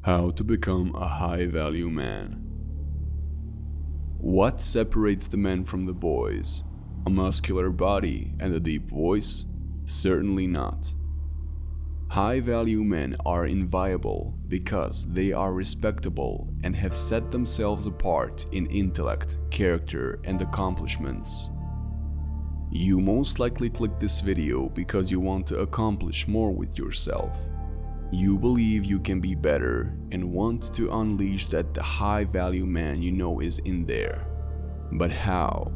How to become a high-value man. What separates the men from the boys? A muscular body and a deep voice? Certainly not. High-value men are inviolable because they are respectable and have set themselves apart in intellect, character, and accomplishments. You most likely clicked this video because you want to accomplish more with yourself. You believe you can be better and want to unleash that the high-value man you know is in there. But how?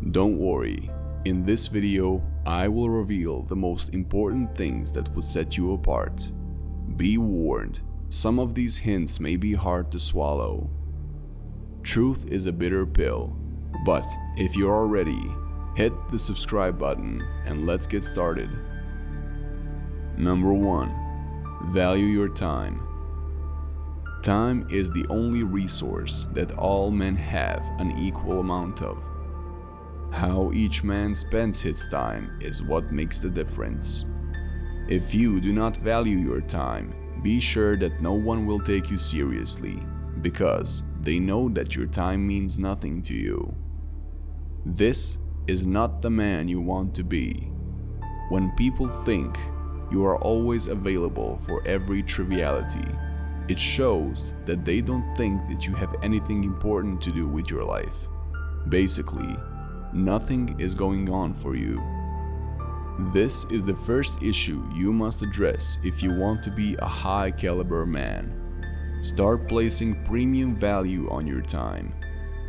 Don't worry, in this video I will reveal the most important things that will set you apart. Be warned, some of these hints may be hard to swallow. Truth is a bitter pill, but if you are ready, hit the subscribe button and let's get started. Number 1. Value your time. Time is the only resource that all men have an equal amount of. How each man spends his time is what makes the difference. If you do not value your time, be sure that no one will take you seriously, because they know that your time means nothing to you. This is not the man you want to be. When people think you are always available for every triviality, it shows that they don't think that you have anything important to do with your life. Basically, nothing is going on for you. This is the first issue you must address if you want to be a high caliber man. Start placing premium value on your time.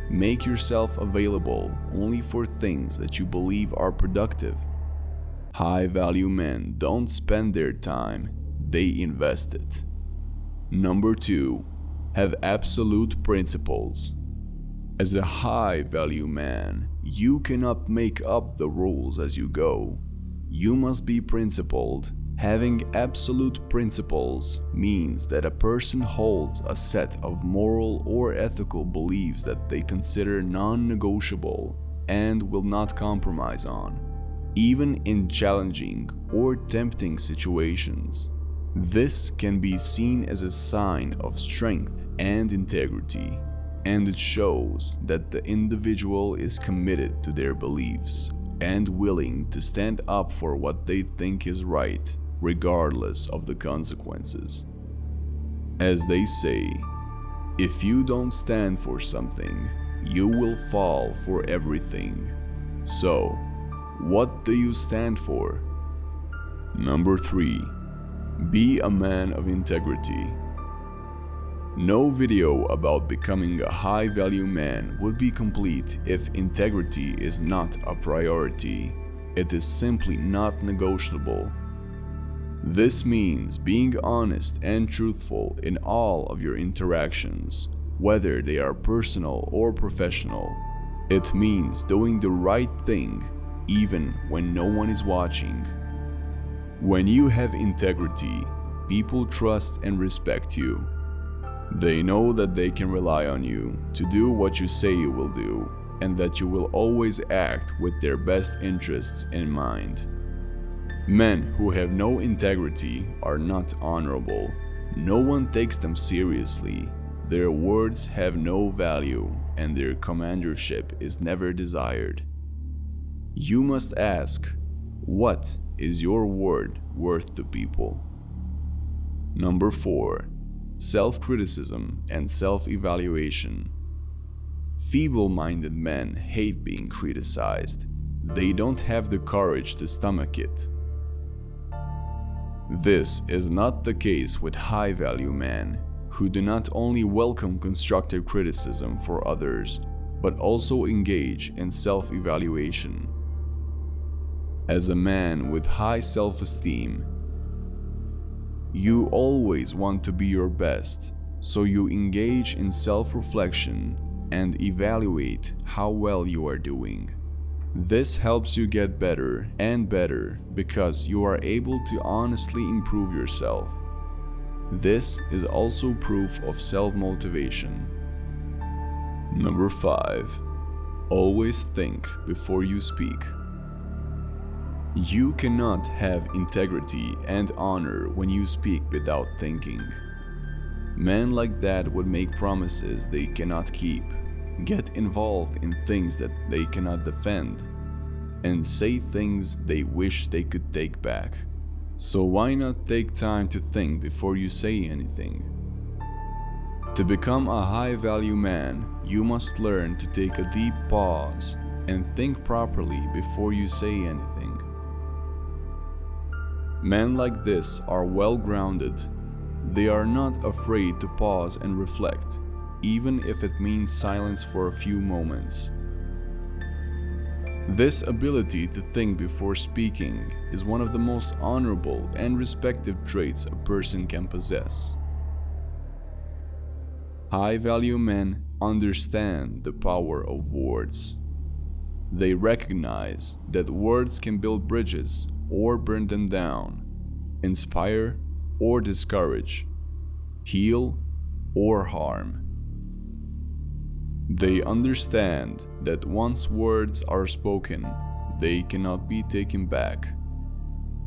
Make yourself available only for things that you believe are productive. High-value men don't spend their time, they invest it. Number 2. Have absolute principles. As a high-value man, you cannot make up the rules as you go. You must be principled. Having absolute principles means that a person holds a set of moral or ethical beliefs that they consider non-negotiable and will not compromise on, even in challenging or tempting situations. This can be seen as a sign of strength and integrity, and it shows that the individual is committed to their beliefs and willing to stand up for what they think is right, regardless of the consequences. As they say, if you don't stand for something, you will fall for everything. So, what do you stand for? Number 3. Be a man of integrity. No video about becoming a high-value man would be complete if integrity is not a priority. It is simply not negotiable. This means being honest and truthful in all of your interactions, whether they are personal or professional. It means doing the right thing even when no one is watching. When you have integrity, people trust and respect you. They know that they can rely on you to do what you say you will do, and that you will always act with their best interests in mind. Men who have no integrity are not honorable. No one takes them seriously. Their words have no value, and their commandership is never desired. You must ask, what is your word worth to people? Number 4. Self-criticism and self-evaluation. Feeble-minded men hate being criticized. They don't have the courage to stomach it. This is not the case with high-value men, who do not only welcome constructive criticism for others, but also engage in self-evaluation. As a man with high self-esteem, you always want to be your best, so you engage in self-reflection and evaluate how well you are doing. This helps you get better and better because you are able to honestly improve yourself. This is also proof of self-motivation. Number 5. Always think before you speak. You cannot have integrity and honor when you speak without thinking. Men like that would make promises they cannot keep, get involved in things that they cannot defend, and say things they wish they could take back. So why not take time to think before you say anything? To become a high-value man, you must learn to take a deep pause and think properly before you say anything. Men like this are well-grounded. They are not afraid to pause and reflect, even if it means silence for a few moments. This ability to think before speaking is one of the most honorable and respected traits a person can possess. High-value men understand the power of words. They recognize that words can build bridges or burn them down, inspire or discourage, heal or harm. They understand that once words are spoken, they cannot be taken back.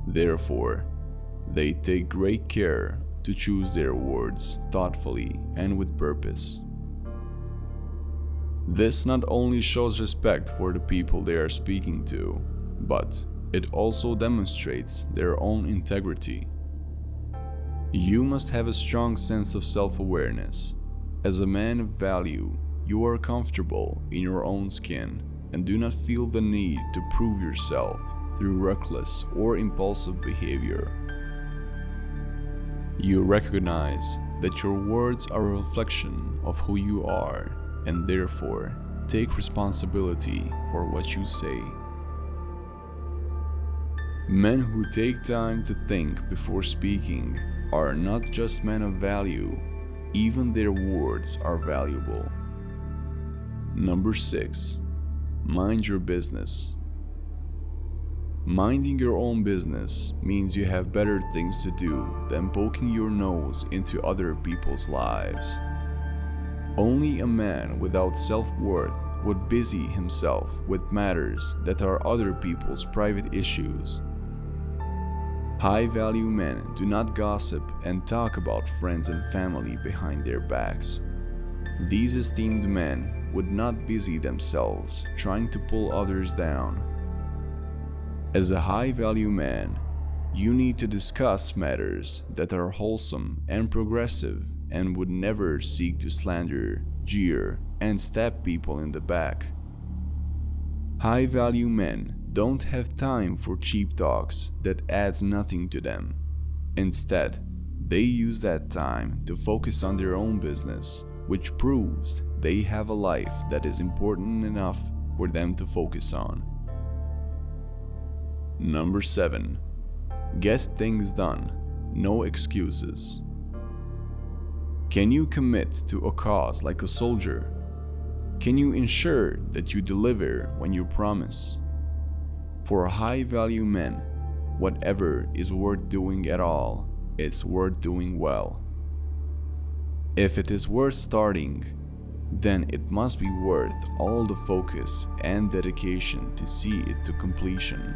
Therefore, they take great care to choose their words thoughtfully and with purpose. This not only shows respect for the people they are speaking to, but it also demonstrates their own integrity. You must have a strong sense of self-awareness. As a man of value, you are comfortable in your own skin and do not feel the need to prove yourself through reckless or impulsive behavior. You recognize that your words are a reflection of who you are and therefore take responsibility for what you say. Men who take time to think before speaking are not just men of value, even their words are valuable. Number 6. Mind your business. Minding your own business means you have better things to do than poking your nose into other people's lives. Only a man without self-worth would busy himself with matters that are other people's private issues. High-value men do not gossip and talk about friends and family behind their backs. These esteemed men would not busy themselves trying to pull others down. As a high-value man, you need to discuss matters that are wholesome and progressive and would never seek to slander, jeer, and stab people in the back. High-value men don't have time for cheap talks that adds nothing to them. Instead, they use that time to focus on their own business, which proves they have a life that is important enough for them to focus on. Number 7. Get things done. No excuses. Can you commit to a cause like a soldier? Can you ensure that you deliver when you promise? For high-value men, whatever is worth doing at all, it's worth doing well. If it is worth starting, then it must be worth all the focus and dedication to see it to completion.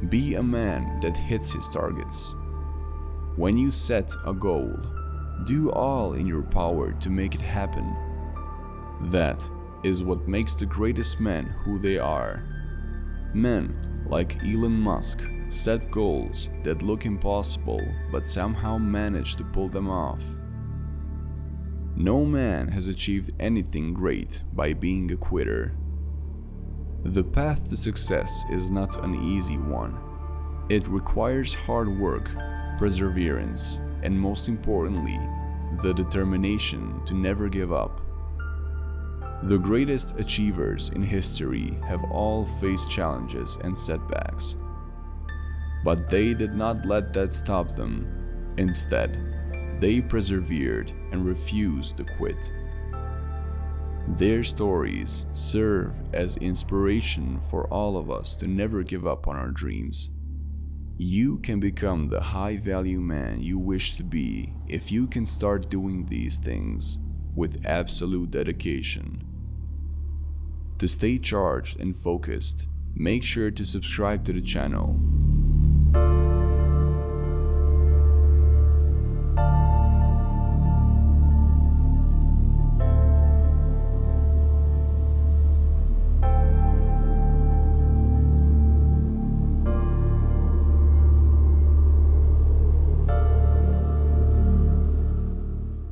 Be a man that hits his targets. When you set a goal, do all in your power to make it happen. That is what makes the greatest men who they are. Men like Elon Musk set goals that look impossible but somehow manage to pull them off. No man has achieved anything great by being a quitter. The path to success is not an easy one. It requires hard work, perseverance, and most importantly, the determination to never give up. The greatest achievers in history have all faced challenges and setbacks. But they did not let that stop them. Instead, they persevered and refused to quit. Their stories serve as inspiration for all of us to never give up on our dreams. You can become the high-value man you wish to be if you can start doing these things with absolute dedication. To stay charged and focused, make sure to subscribe to the channel